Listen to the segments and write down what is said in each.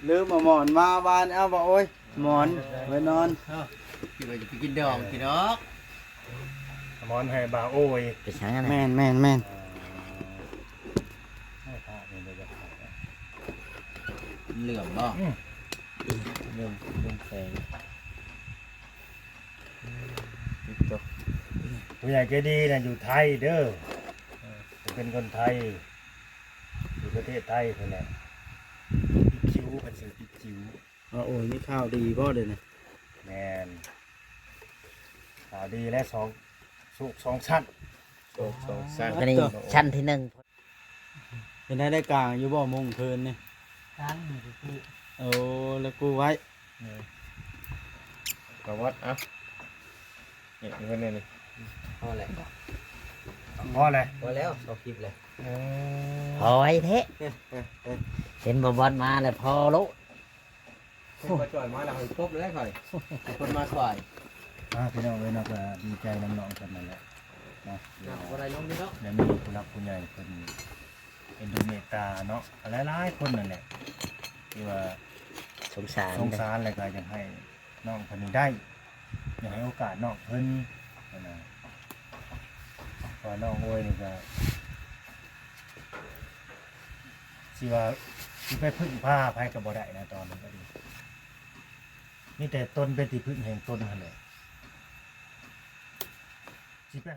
ลืมเอาหมอนมาบ้านเอาบ่โอ้ยหมอนไว้นอน คิดว่าจะไปกินดอกกินดอก มอนให้บ่าวโอ้ย ไปช้างกัน แม่ นะ นแม่นแม่น ให้พระนี่เลยจะ เหลื่อมบ่ เรื่องแสง ผู้ใหญ่ใจดีนะอยู่ไทยเด้อเป็นคนไทยอยู่ประเทศไทยคนแหละอีคิวเป็นสื่ออีคิว ว่าโอ้ยมีข้าวดีบ่เด้นี่ แมนข่าวดีและสุกสองชั้น ก็นี่ชั้นที่หนึ่ง เป็นได้กลางอยู่บ่มงเพิ่นนี่ ช้างอยู่ที่ โอ้แล้วกูไว้ กวัดอ่ะนี่เงินนี่ พอแล้ว เพราะอะไร พอแล้วเอาคลิปเลย พอไว้เทะเห็นบอลมาเลยพอรู้ คนมาจ่อยมาแล้วให้ครบเลยค่อยคนมาช่วย พี่น้องเลยนะก็ดีใจน้องๆกันนั่นแหละนะ อะไรน้องนี่เนาะ และมีผู้รักผู้ใหญ่คนเอ็นดูเมตตาเนาะหลายๆคนนั่นแหละที่ว่า สงสาร สงสารอะไรก็อยากให้น้องคนนี้ได้อยากให้โอกาสน้องเพิ่นนะพอน้องโอ้ยนี่ก็สิว่าสิไปพึ่งผ้าภัยกับบ่ได้นะตอนนั้นก็ดีมีแต่ตนเป็นที่พึ่งแห่งตนนั่นแหละสิไป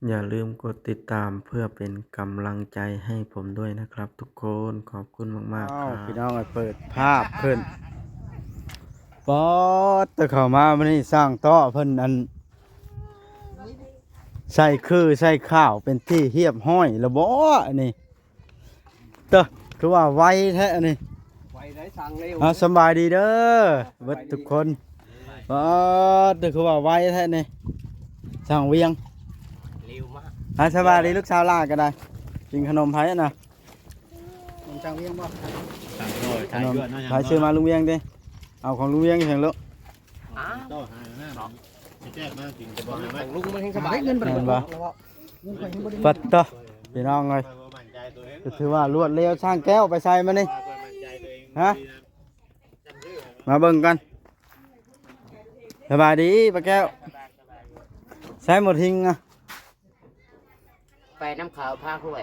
อย่าลืมกดติดตามเพื่อเป็นกำลังใจให้ผมด้วยนะครับ ทุกคนขอบคุณมากๆครับพี่น้องเปิดภาพเพิ่นปอดแต่เข้ามาวันนี้สร้างโต๊ะเพิ่นอันใส่ใส่ข้าวเป็นที่เรียบห้อยแล้วบ่อันนี้เด้อคือว่าไวแท้อันนี้ ไว้ได้สั่งเร็ว สบายดีเด้อเบิดทุกคนปอดแต่คือว่าไวแท้นี่สร้างเวียง เร็วมาก สบายดีลูกสาวลาก็ได้กินขนมไผ่นะ ผมจังเวียงบ่ ขนมไผ่ซื้อมาลุงเวียงดิเอาของลุงเวียงเห็นลูก แจ้งมากินจะบอกให้ ของลุงมันให้สบายเงินบ่ เห็นปะปัดต่อพี่น้องเลยก็ถือว่าลวดเร็วช่างแก้วไปใส่มานี่ฮะมาเบิ่งกันสบายดีป้าแก้วใส่หมดทิ้งอ่ะ ไปน้ำขาวพาผู้ไหว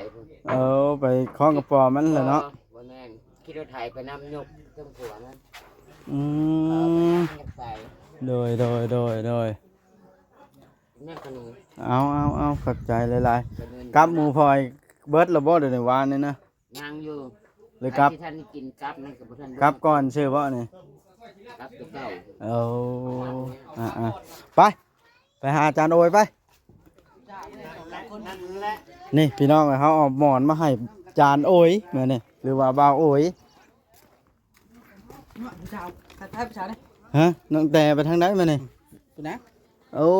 ไปคล้องกระป๋อมันเลยเนาะ บ่แม่นคิดว่าไทยไปน้ำยกเครื่องผัวมัน อืม ใส่ โดยแม่ขนม เอาขับใจหลายๆกับหมูพลอยเบิร์ดระเบิดเดี๋ยวในวานนี่นะ ยังอยู่ เลยกับ ที่ท่านกินกับนั่นกับท่าน กับก่อนชื่อว่านี่ กับตัวเก่า ไปหาอาจารย์โอยไปนี่พี่น้องเขาเอาหมอนมาให้จานโอยเหมือนนี่หรือว่าบ่าวโอยฮะน้องแต่ไปทางไหนมาเนี่ยโอ้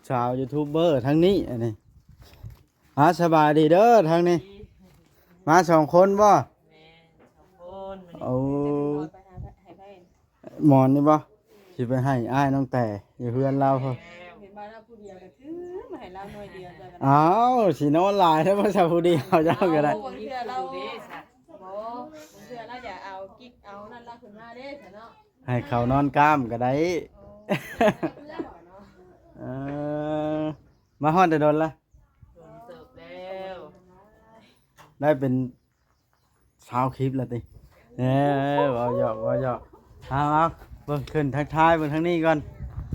ชาวยูทูบเบอร์ทางนี้อันนี้สบายดีเด้อทางนี้มา2 คนบ่โอ้หมอนนี่บ่สิไปให้อ้ายน้องแต่อย่าเพื่อนเราเพิ่น เห็นบ้านเราผู้เดียวก็ถือมาให้เราหน่อยเดียวจะ อ้าวสินอนหลายถ้าว่าชาวผู้เดียวเจ้าก็ได้ บางเทื่อเราบ่บางเทื่อเราอย่าเอากิ๊กเอานั่นเราขึ้นมาเด้เนาะ ให้เขานอนกล้ามก็ได้ เออมาฮอดแต่โดนละ เสิร์ฟแล้ว ได้เป็นชาวคลิปแล้วติว่าหยอกเอาเบิ่งขึ้นทักทายเบิ่งทางนี้ก่อน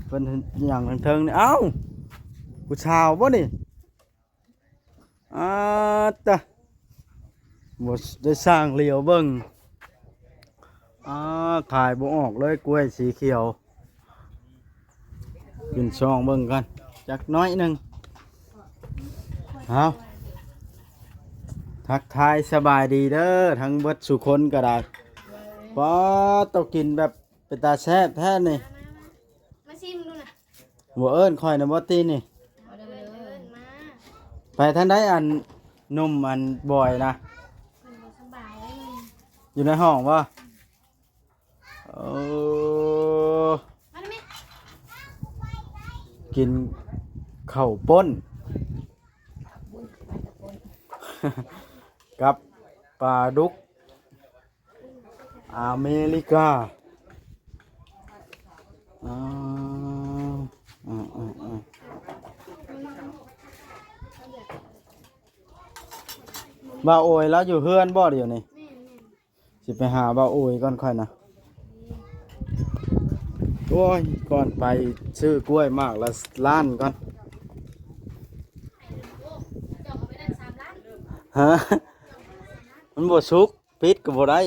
เบิ่งอย่างทางเทิงนี่เอ้าผู้ชาวบ่นี่ตะบ่ได้สร้างเหลียวเบิ่งขายบ่ออกเลยกล้วยสีเขียวขึ้นช่องเบิ่งกันจักน้อยหนึงเอาทักทายสบายดีเด้อทั้งเบิดสุคนก็ได้พอต้องกินแบบเป็นตาแซ่บแท้นี่ มาชิมดูนะ บ่เอิ้นค่อยนะบ่ตีนี่ เดินมา ไปทางใดอันนุ่มอันบ่อยนะ มันบ่สบายเลย อยู่ในห้องบ่โอ้ มาได้ไหม กินข้าวป้น กับป ปลาดุกอเมริกาอ่าบ่าวโอยแล้วอยู่เฮือนบ่เดี๋ยวนี้ แม่น สิไปหาบ่าวโอยก่อนค่อยนะโอ้ยก่อนไปซื้อกล้วยมากละล้านก่อน ๆจอกเอาไปได้3 ล้าน ฮะมันบ่สุกปิดก็บ่ได้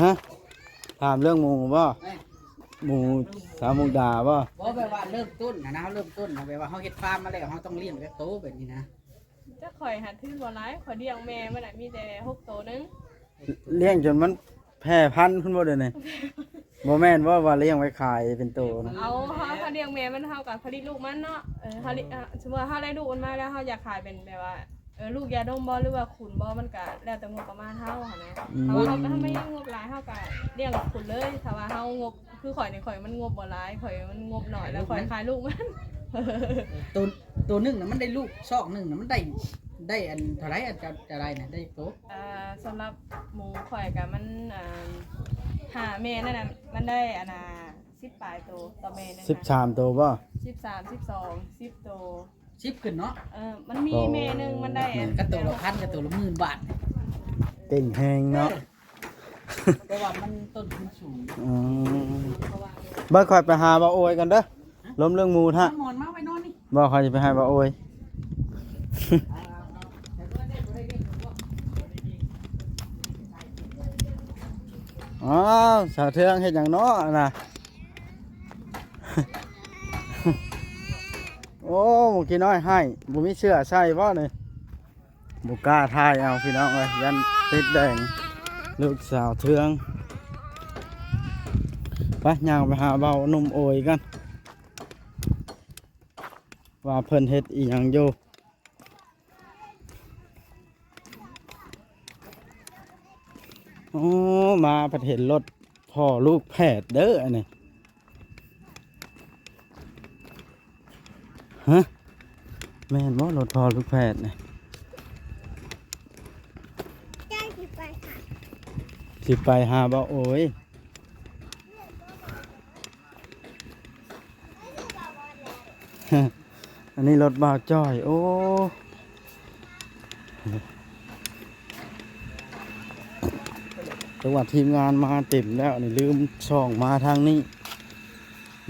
ฮะถามเรื่องหมูบ่หมูสามมุกดาบ่ บ่แปลว่าเริ่มต้นนะเริ่มต้นนะแปลว่าเฮาเฮ็ดฟาร์มมาแล้วเฮาต้องเลี้ยงแบบโตแบบนี้นะ จะข่อยหัดทื่อบ่ร้ายข่อยเลี้ยงแม่มันน่ะมีแต่6ตัวนึง เลี้ยงจนมันแพร่พันธุ์พุ่นบ่เด้อนี่บ่แม่นว่าเลี้ยงไว้ขายเป็นโตนะ เอาเขาเลี้ยงแม่มันเฮากับผลิตลูกมันเนาะเฮาสมมุติว่าเฮาได้ลูกมันมาแล้วเฮาอยากขายเป็นแบบว่าลูกยาดมบ่หรือว่าขุนบ่มันก็แล้วแต่งบประมาณเฮาหั่นนะถ้าว่าเฮาไม่งบหลายเฮาก็เลี้ยงขุนเลยถ้าว่าเฮางบคือข่อยนี่ข่อยมันงบบ่หลายข่อยมันงบน้อยแล้วข่อยขายลูกมัน ตัวหนึงน่ะมันได้ลูกซอกหนึงน่ะมันได้อันเท่าไหร่อันจะได้น่ะได้โต สำหรับหมูข่อยกับมันหาแม่นั่นน่ะมันได้อันน่ะ10ปลายโตต่อแม่นึง13โตบ่ 13 12 10โต 10ขึ้นเนาะ มันมีแม่นึงมันได้ ก็ตัวละ1,000ก็ตัวละ10,000 บาท เก่งแฮงเนาะ แต่ว่ามันต้นทุนสูง บ่ค่อยไปหาบ่าวโอยกันเด้อล้มเรื่องหมูฮะ นอนมาไว้นอนนี่ บ่ค่อยสิไปหาบ่าวโอย อ๋อสาวเทืองเฮ็ดหยังเนาะน่ะ โอ้หมูกี้น้อยให้บ่มีเสื้อใส่บ่นี่บ่กล้าทายเอาพี่น้องเอ้ยยันติดแดงลูกสาวเทืองไปย่างไปหาเบาหนุ่มโอยกันว่าเพิ่นเฮ็ดอีหยังอยู่โอ้มาประเห็นรถพ่อลูกแพทย์เด้ออันนี้ฮะแม่นบ่รถพ่อลูกแพทย์นี่ ใกล้สิไปค่ะ สิไปหาบ่โอ้ยอันนี้รถบ่าวจ้อยโอ้จังหวัดทีมงานมาเต็มแล้วนี่ลืมช่องมาทางนี้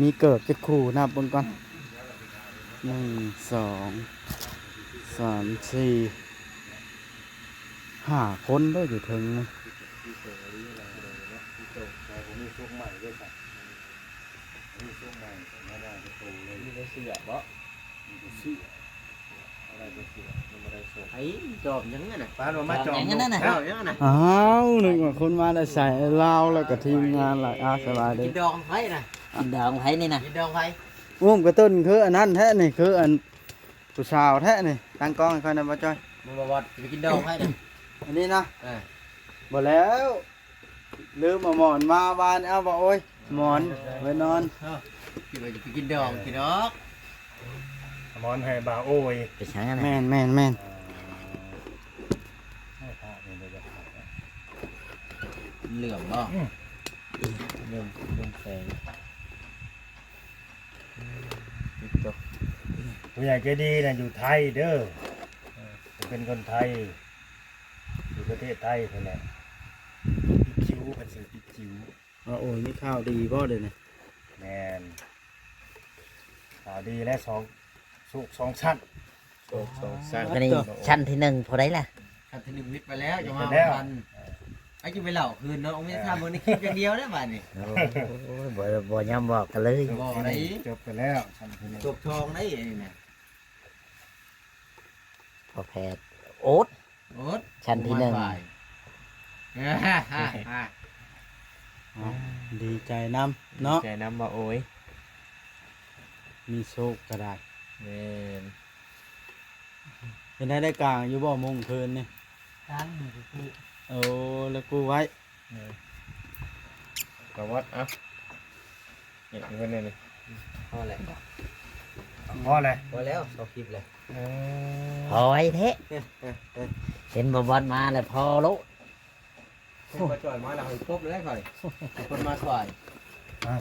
มีเกิดจะคู่นับบนก่อน1 2 3 4 5 คนเด้ออยู่ถึงนะ ไอ้จอบยังไงน่ะ ป้าเรามาจอง อย่างนั้นน่ะ แล้วยังไงน่ะ อ้าวนึกว่าคนมาได้ใส่ลาวแล้วก็ทีมงานหลายอาสบายเด้ กินดองไผน่ะ กินดองไผนี่นะ กินดองไผ อุ้มกระตุ้นคืออันนั้นแท้นี่คืออันผู้สาวแท้นี่ตั้งกล้องให้ค่อยนะบ่จ้อย มันบ่ไปกินดองไผน่ะ อันนี้นะ เออ บ่แล้วลืมเอาหมอนมาบ้านเอาบ่โอ้ยหมอนไว้นอน คิดว่าจะไปกินดองกินดอก มอนให้บ่าวโอ้ย ไปช้างนะ แม่นแม่นแม่น เหลืองบ่ เริ่มแสง ผู้ใหญ่ใจดีนะอยู่ไทยเด้อผมเป็นคนไทย อยู่ประเทศไทยนี่นแหละปิดคิ้วเป็นสื่อปิดคิ้ว ว่าโอ้ยมีข้าวดีบ่เด้นี่ แมนข่าวดีและสุก2 ชั้น สร้าง วันนี้ชั้นที่1พอได้ล่ะ คันที่1วิทย์ไปแล้วจะมา ไปแล้ว ทันไอ้กินไปเหล้าคืนเนาะไม่ได้ทำมื้อนี้คลิปอย่างเดียวเด้อบัดนี้ โอ้ยบ่ยอมบอกกันเลย บ่ได้ จบไปแล้วชั้นที่ จบทองได้ไอ้นี่น่ะ พอแพทย์โอ๊ต โอ๊ต ชั้นที่1 ดีใจนํเนาะ ใจน้ำมาโอ้ย มีโชคก็ได้ แม่น เป็นได้กลางอยู่บ่มงคืนนี่ ทางนี่คือ โอ้แล้วกูไว้ กวัดเอ้าเนี่ยเพื่อนนี่ พอแหละ พอเลย พอแล้วเอาคลิปเลย พอไว้แท้เห็นบ่บอลมาแล้วพอโล เห็นบ่จ่อยมาแล้วเฮ้ยปุ๊บเลยค่อยคนมาซอย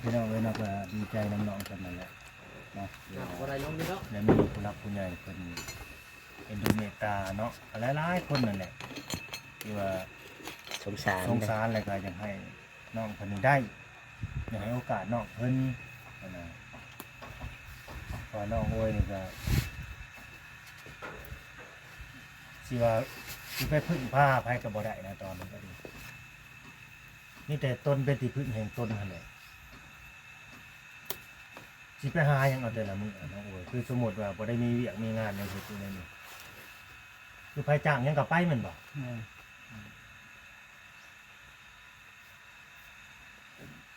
พี่น้องเลยนะก็ดีใจน้องๆกันนั่นแหละเนาะ บ่ได้ลงนี่เนาะ และมีผู้รักผู้ใหญ่คนเอ็นดูเมตตาเนาะหลายๆคนนั่นแหละที่ว่า สงสาร สงสารอะไรก็อยากให้น้องคนนี้ได้อยากให้โอกาสน้องเพิ่นนะพอน้องโอ้ยนี่ก็สิว่าสิไปพึ่งผ้าไผก็บ่ได้นะตอนนี้ก็ดีนี่แต่ตนเป็นที่พึ่งแห่งตนนั่นแหละสิไปหาหยังเอาแต่ละมื้อน้องโอ้ยคือสมมุติว่าบ่ได้มีเวียกมีงานหยังเฮ็ดอยู่ในนี้คือไผจ้างหยังก็ไปแม่นบ่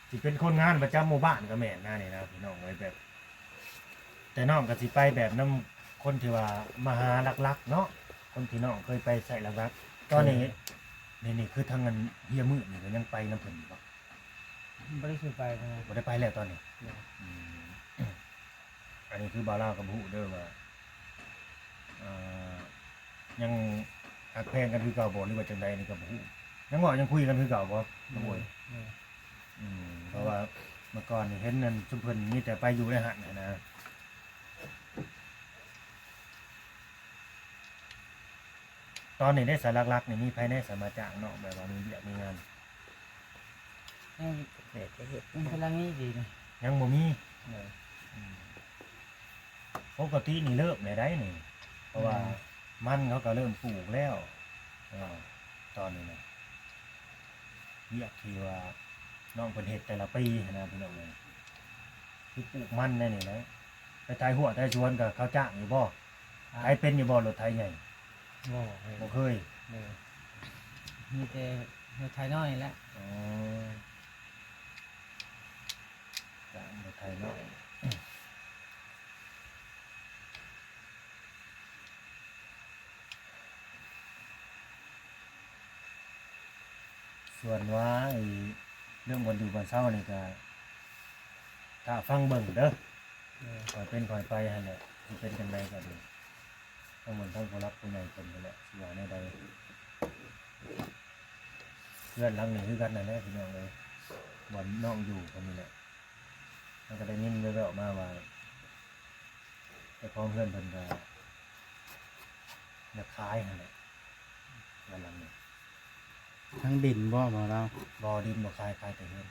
สิเป็นคนงานประจำหมู่บ้านก็แม่นหน้านี่นะพี่น้องไว้แบบ แต่น้องก็สิไปแบบน้ำคนที่ว่ามาหาลักๆเนาะคนที่น้องเคยไปใส่ลักๆตอนนี้นี่คือทางเงินเฮียมืดนี่ก็ยังไปน้ำเพิ่นอยู่บ่ บ่ได้คือไปนะ บ่ได้ไปแล้วตอนนี้อืมอันนี้คือบาร่ากับฮู้เด้อว่ายังหักแพงกันคือเก่าบ่หรือว่าจังใดนี่ก็บ่ฮู้ยังว่ายังคุยกันคือเก่าบ่น้องโอย เพราะว่าเมื่อก่อนนี่เห็นนั่นชุมเพิ่นมีแต่ไปอยู่ในหันนะตอนนี้ได้สารลักๆนี่มีภายในสามาจ้างเนาะแบบว่ามีเบียกมีงาน มันกำลังนี่ดีนะ ยังบ่มีปกตินี่เริ่มได้นี่เพราะว่ามันเขาก็เริ่มปลูกแล้วตอนนี้นะเบียกที่ว่าน้องเพิ่นเฮ็ดแต่ละปีนะพี่น้องเลยคือปลูกมันแน่นี่นะไปไถหัวไถชวนกับเขาจ้างอยู่บ่ไถเป็นอยู่บ่รถไถใหญ่ บ่ บ่เคย มีแต่รถไทยน้อยแหละ อ๋อจ้างรถไถน้อยส่วนว่าไอ้เรื่องวันอยู่วันเช้านี่ก็ถ้าฟังเบิ่งเด้อคอยเป็นคอยไปหั่นแหละสิเป็นจังไดก็ดีทั้งหมดทั้งผู้รับผู้ใหญ่เพิ่นนั่นแหละสิว่าแนวใดเพื่อนหลังนี้คือกันนั่นแหละพี่น้องเอ้ยบ่น้องอยู่คนนี้แหละมันก็ได้ยินแว่วๆมาว่าแต่ของเพื่อนเพิ่นก็อยากขายหั่นแหละวันหลังนี้ ทั้งดินบ่มาเรา บ่ดินบ่ขายแต่เฮือน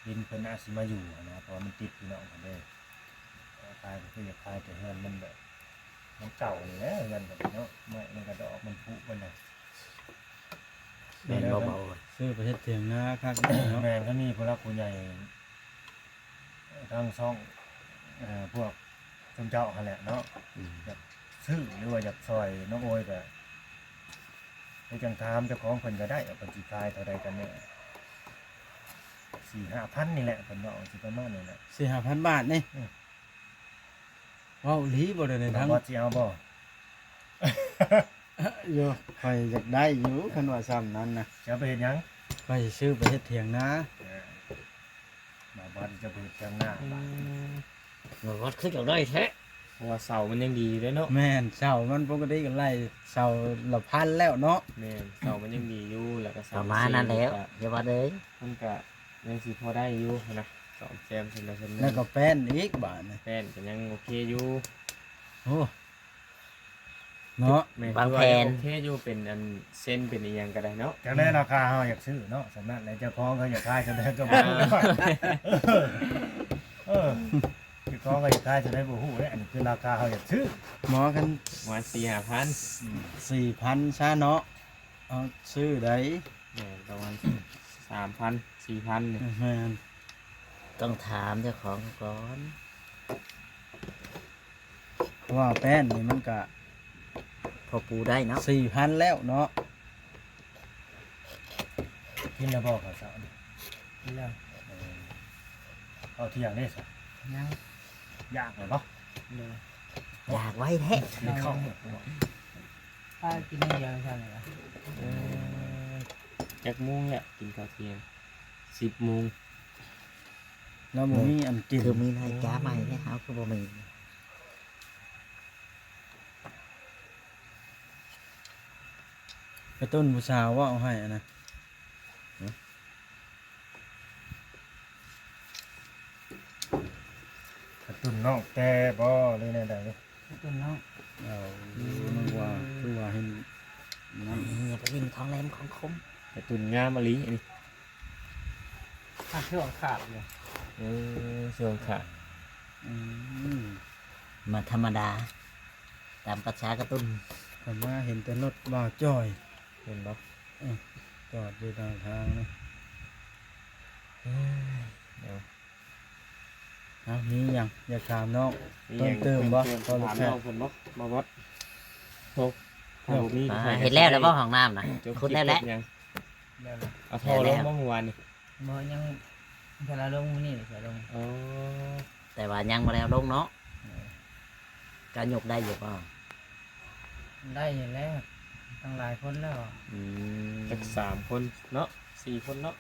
ดินเพิ่นอาจสิมาอยู่นะเพราะว่ามันติดพี่น้องกันเด้อขายก็คืออยากขายแต่เฮือนมันแบบมันเก่านี่แหละเฮือนแบบเนาะไม้มันกระดอกมันผุมันน่ะ แม่นบ่เบา ซื้อไปเฮ็ดเถียงนาคักเนาะ แม่นก็มีผู้รักผู้ใหญ่ทางช่องพวกชมเจ้าหั่นแหละเนาะอยากซื้อหรือว่าอยากซอยน้องโอยก็ไปจังถามเจ้าของเพิ่นก็ได้เอาเพิ่นสิขายเท่าใดกันแน่4-5,000นี่แหละเพิ่นเนาะสิประมาณนี้แหละ 4-5,000 บาทนี่ว้าวหลีบ่ได้ในทั้ง ว่าสิเอาบ่ อยู่ข่อยอยากได้อยู่คันว่าซ้ำนั้นนะ จะเอาไปเฮ็ดหยัง ข่อยสิซื้อไปเฮ็ดเถียงนา มาบ้านจะไปจังหน้าบ้าน บ่วัดคือจังได้แท้ เพราะว่าเสามันยังดีเลยเนาะ แม่นเช้ามันปกติก็ไล่เช้าละพันแล้วเนาะ แม่นเสามันยังดีอยู่แล้วก็เสา ประมาณนั้นแล้วอย่าว่าเลย มันก็ยังสิพอได้อยู่นะสองแซมเพิ่นละเพิ่น แล้วก็แป้นอีกบาทนี่ แฟนก็ยังโอเคอยู่ โอ้เนาะ แม่น บางแผน โอเคอยู่เป็นอันเส้นเป็นอีหยังก็ได้เนาะ จากนั้นราคาเฮาอยากซื้อเนาะสำนักไหนเจ้าของเขาอยากขายจะได้ก็บ่ฮู้เออเจ้าของเขาอยากขายจะได้บ่ฮู้เด้อันนี้คือราคาเฮาอยากซื้อ หมอกัน ประมาณ4-5,000 4,000ซะเนาะเอาซื้อได้ แม่นประมาณ3,000-4,000นี่ แม่น ต้องถามเจ้าของก่อน เพราะว่าแป้นนี่มันก็ พอปูได้เนาะ 4,000แล้วเนาะ กินแล้วบ่ข้าวเช้านี่ แล้ว เอาเที่ยงได้ซะ ยัง ยากเลยบ่ อยากไว้แท้ มีข้าวหมกบ่ ป้ากินได้ยังซั่นเลยล่ะ จักโมงแหละกินข้าวเที่ยง10:00น แล้วบ่มีอันกิน คือมีนาฬิกาใหม่เนี่ยครับคือบ่มี กระตุ้นผู้สาวว่าเอาให้อะนะ กระตุ้นน้องแต่บ่เลยแนวใด ต้นเนาะ เอานึกว่าคือว่าเห็นนั่น อย่าไปยิงของแหลมของคม กระตุนงามมะลิอันนี้ ขาดเที่ยวขาดเลย เสื่อมขาด อืม มาธรรมดา ตามประชากระตุ้น ผมว่าเห็นแต่รถบ่าวจ้อย เห็นบ่ จอดอยู่ทางทางนี่ เดี๋ยว เอามีหยังอยากถามน้อง มีหยัง เพิ่มบ่ เพิ่ม พอลูก ถาม แพทย์ น้องเพิ่นบ่มาวัดโทษถ้าบ่มี เห็นแล้วบ่ห้องน้ำนะ จบ คุณได้แล้ว ยัง ได้แล้ว เอาโทรลงบ่เมื่อวานนี่ บ่ยังเวลาลงมื้อนี่เดี๋ยวลง อ๋อ แต่ว่ายังมาแล้วลงเนาะการยกได้อยู่ป่ะ ได้อยู่แล้วตั้งหลายคนแล้ว จัก3คนเนาะ4คนเนาะ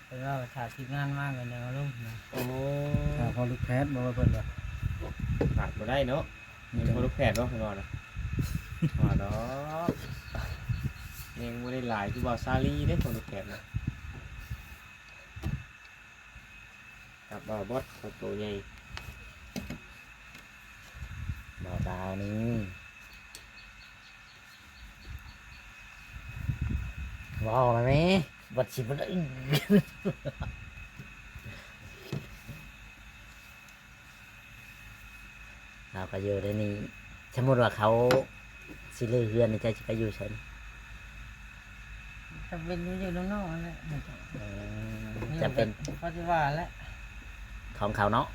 แต่ว่าถ้าทีมงานมากกันยังเอาลงนะ โอ้ ถามพอลูกแพทย์บอกว่าเพิ่นว่า ขาดบ่ได้เนาะมีคนลูกแพทย์บ่เพิ่นว่านะว่าดอกยังบ่ได้หลายคือว่าซาลีเด้คนลูกแพทย์นะกับบ่าวบอสกับตัวใหญ่ บ่าวดาวนี่ว้าวเลยไหมบัดสิบัดอึ้งเราก็อยู่ในนี้สมมติว่าเขาสิเลือเฮือนนี่จะไปอยู่เฉย จะเป็นอยู่น้องๆแหละ จะเป็น เขาจะว่าแล้ว ของเขาเนาะ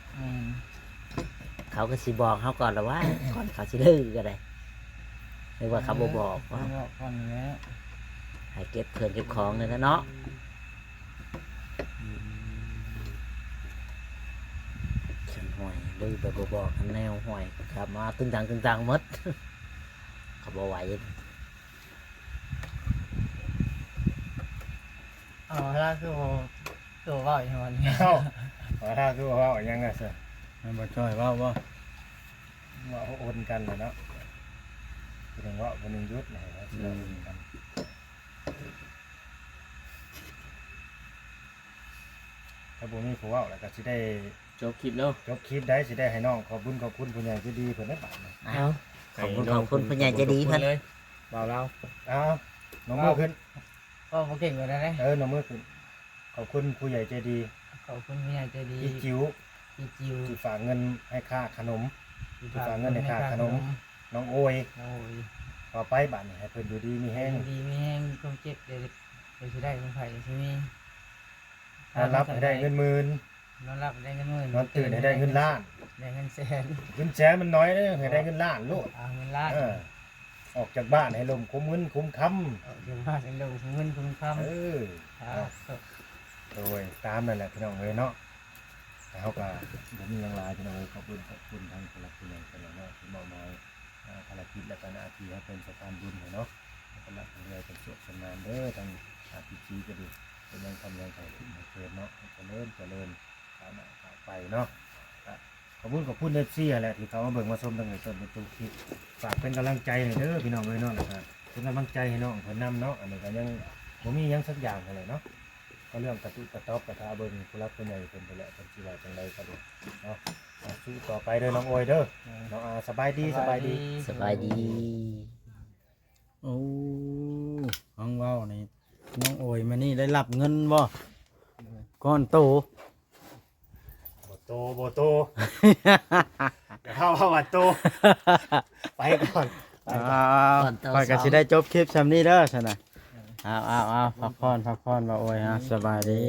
เขาก็สิบอกเขาก่อนแล้วว่า ก่อนเขาสิเลือก็ได้หรือว่าเขาบ่บอกว่า บอกก่อนแล้ว ให้เก็บเพื่อนเก็บของเลยนะเนาะฉันห่วยดื้อไปบ่บอกกันแนวห่วยกลับมาตึงตังหมด เขาบ่ไหว อ๋อแล้วคือตัวว่าอย่างวันนี้ เอ้าว่าถ้าคือว่าเอาหยังอ่ะซะ ให้บ่จ้อยเว่าบ่ ว่าโอนกันน่ะเนาะคือถึงว่าคนหนึงหยุดนะว่าสิเอาโอนกันถ้าบ่มีผู้เว้าแล้วก็สิได้ จบคลิปเนาะ จบคลิปได้สิได้ให้น้องขอบคุณผู้ใหญ่ใจดีเพิ่นได้บาดนะ เอาขอบคุณผู้ใหญ่ใจะดีเพิ่น เลยบ่าวเรา เอาน้องมือขึ้น ก็บ่เก่งกว่านั้นเลย น้องมือขึ้นขอบคุณผู้ใหญ่ใจดี ขอบคุณพี่ใหญ่ใจดี พี่จิ๋ว พี่จิว ที่ฝากเงินให้ค่าขนม ฝากเงินในค่าขนม น้องโอย โอ้ย ต่อไปบาดนี้ให้เพิ่นอยู่ดีมีแห้ง ดีมีแห้งคงเจ็บเดี๋ยวจะได้คนไผ่ใช่ไหม นอนรับให้ได้เงินหมื่น นอนรับได้เงินหมื่น นอนตื่นให้ได้เงินล้าน ได้เงินแสน เงินแสนมันน้อยเด้อให้ได้เงินล้านลูก เอาเงินล้าน ออกจากบ้านให้ลมคุ้มเงินคุ้มค เดี๋ยวมาเป็นลงเงินคุณค ำ ำ โดยตามนั่นแหละพี่น้องเอ้ยเนาะแต่เขาก็บ่มีหยังหลายพี่น้องเอ้ยขอบคุณทางผู้หลักผู้ใหญ่เพิ่นเนาะที่มอบหมายภารกิจและก็หน้าที่ให้เป็นสถานบุญให้เนาะแล้วก็รักเรือเป็นสุขสำนานเด้อทางRPG ก็ดีเป็นยังทำยังไงให้เกิดเนาะเจริญก้าวหน้าก้าวไปเนาะขอบคุณFC แหละที่เขามาเบิ่งมาชมตั้งแต่ต้นจนจบคลิปฝากเป็นกำลังใจให้เด้อพี่น้องเอ้ยเนาะแล้วก็เป็นกำลังใจให้น้องเพิ่นนำเนาะอันนี้ก็ยังบ่มีหยังสักอย่างเลยเนาะก็เรื่องกระตุ้กระต๊อบกระทาเบิ่งผู้รักผู้ใหญ่เพิ่นไปแหละเพิ่นสิว่าจังไดก็ดีเนาะสู้ต่อไปเด้อน้องโอยเด้อน้องอาสบายดี สบายดี โอ้ฟังเว้านี่น้องโอยมานี่ได้รับเงินบ่ก้อนโต โบโตอย่าเข้าว่าโตไปก่อน ไปก็สิได้จบคลิปซำนี้เด้อซั่นน่ะเอาพักผ่อนว่าโอ้ยฮะสบายดี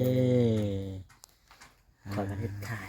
ขอให้ถ่าย